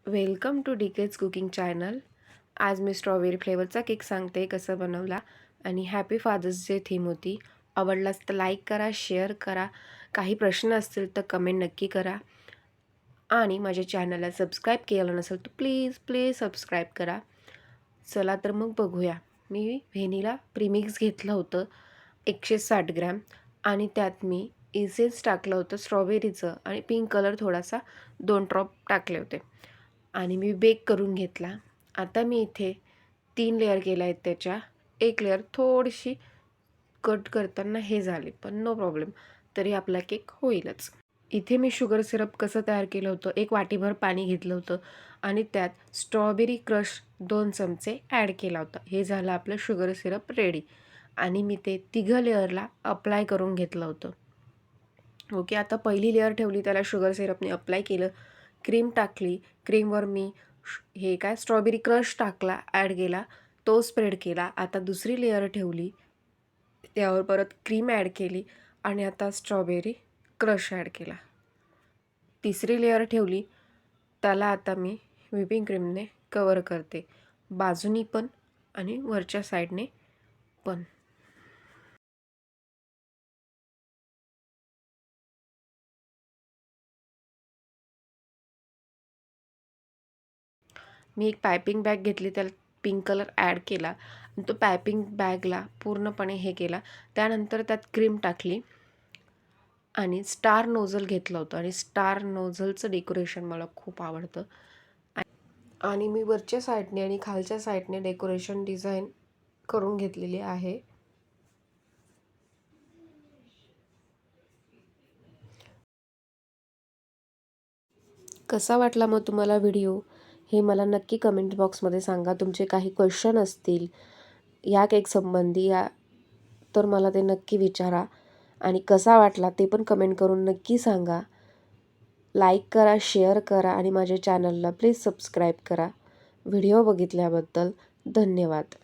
Welcome to DK's cooking channel. आज मी strawberry फ्लेवरचा cake सांगते कसा बनवला आणि हॅपी फादर्स डे थीम होती. आवडलास तर लाईक करा, शेअर करा. काही प्रश्न असतील तर कमेंट नक्की करा आणि माझ्या चॅनलला सबस्क्राईब केलं नसेल तर प्लीज प्लीज सबस्क्राईब करा. चला तर मग बघूया. मी व्हेनिला प्रीमिक्स घेतलं होतं 160 ग्रॅम आणि त्यात मी इसेन्स टाकलं होतं स्ट्रॉबेरीचं आणि पिंक कलर थोडासा 2 ड्रॉप टाकले होते आणि मी बेक करून घेतला. आता मी इथे 3 लेयर केल्या आहेत त्याच्या. एक लेयर थोडीशी कट करताना हे झाले, पण नो प्रॉब्लेम. तरी आपला केक होईलच. इथे मी शुगर सिरप कसं तयार केलं होतं, 1 वाटीभर पाणी घेतलं होतं आणि त्यात स्ट्रॉबेरी क्रश 2 चमचे ॲड केला होता. हे झालं आपलं शुगर सिरप रेडी आणि मी ते तिघं लेयरला अप्लाय करून घेतलं होतं. ओके, आता पहिली लेयर ठेवली, त्याला शुगर सिरपने अप्लाय केलं. क्रीम टाकली. क्रीमवर मी हे काय स्ट्रॉबेरी क्रश टाकला, ॲड केला, तो स्प्रेड केला. आता दुसरी लेयर ठेवली, त्यावर परत क्रीम ॲड केली आणि आता स्ट्रॉबेरी क्रश ॲड केला. तिसरी लेयर ठेवली, त्याला आता मी व्हिपिंग क्रीमने कवर करते, बाजूनी पण आणि वरच्या साईडने पण. मी एक पायपिंग बॅग घेतली, त्याला पिंक कलर ॲड केला आणि तो पायपिंग बॅगला पूर्णपणे हे केला. त्यानंतर त्यात क्रीम टाकली आणि स्टार नोझल घेतलं होतं आणि स्टार नोझलचं डेकोरेशन मला खूप आवडतं आणि मी वरच्या साईडने आणि खालच्या साईडने डेकोरेशन डिझाईन करून घेतलेली आहे. कसा वाटला मग तुम्हाला व्हिडिओ, हे मला नक्की कमेंट बॉक्समध्ये सांगा. तुमचे काही क्वेश्चन असतील या केक संबंधी तर मला ते नक्की विचारा आणि कसा वाटला ते पण कमेंट करून नक्की सांगा. लाईक करा, शेअर करा आणि माझ्या चॅनलला प्लीज सबस्क्राईब करा. व्हिडिओ बघितल्याबद्दल धन्यवाद.